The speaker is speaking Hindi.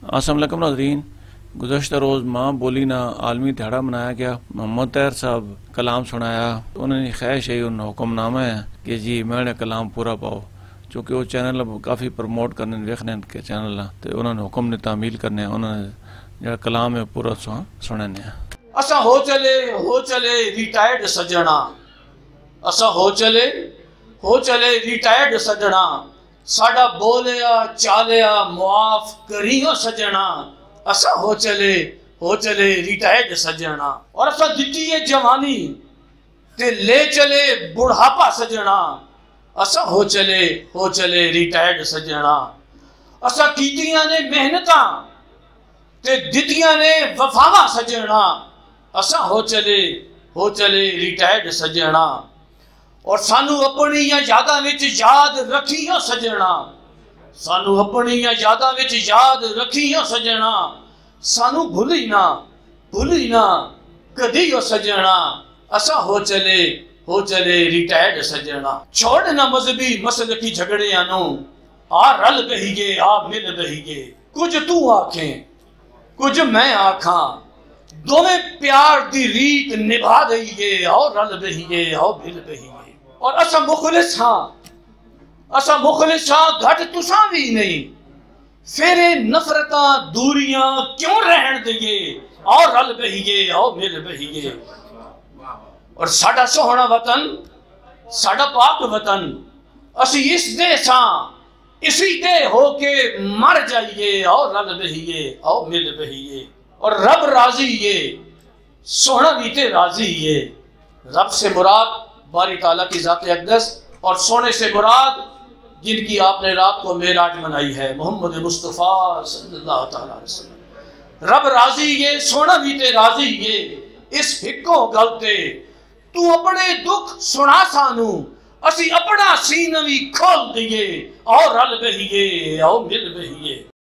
अस्सलाम वालेकुम नाज़रीन। गुज़श्ता रोज़ माँ बोली ना आलमी दिहाड़ा मनाया गया। मोहम्मद तैर साहब कलाम सुनाया। उन्होंने ख्वाहिश है उन हुक्मनामा है कि जी मैंने कलाम पूरा पाओ, चूँकि वो चैनल काफ़ी प्रमोट करने वेखने के चैनल तो उन्होंने हुक्म ने तामील करने उन्होंने जो कलाम है पूरा सुनने। असा हो चले रिटायर्ड सजना, असा हो चले रिटायर्ड सजना, साडा बोलिया चालिया मुआफ करियो सजना। असा हो चले रिटायर्ड सजना, और असा दिती है जवानी ते ले चले बुढ़ापा सजना। असा हो चले रिटायर्ड सजना, असा कीतियां ने मेहनतां ते दितियां ने वफावा सजना। असा हो चले रिटायर्ड सजना, और सानू अपनी यादां विच याद रखियो सजना। सानू अपनी यादां विच याद रखियो सजना, सानू भुली ना कदी ओ सजना। असा हो चले रिटायर्ड सजना, छोड़ ना मजहबी मसल की झगड़ियां नू, आ रल बहीगे आ मिल बहीगे। कुछ तू आखे कुछ मैं आखा, दोवें प्यार दी रीत निभा दईगे, आओ रल बहीगे आओ मिल बहीगे। और असा मुखलिस हाँ घट तुसा भी नहीं, फिर नफरतां दूरियां क्यों रहन दईए, आओ रल बहीगे आओ मिल बहीगे। और साडा सोहना वतन साडा पाक वतन, असी इस दे सां इसी दे होके मर जाइए, आओ रल बहीगे आओ मिल बहीगे। और रब राजी ये सोहना भी ते राजी ये। रब से मुराद बारी ताला की ज़ात अक़दस, और सोने से मुराद जिनकी आपने रात को मेराज मनाई है, मोहम्मद मुस्तफ़ा सल्लल्लाहु अलैहि वसल्लम। रब राजी ये सोना भी ते राजी ये, इस हिक्को गलते तू अपने दुख सुना सानू, असी अपना सीना भी खोल दिए, आओ रल बहीगे आओ मिल बहीगे।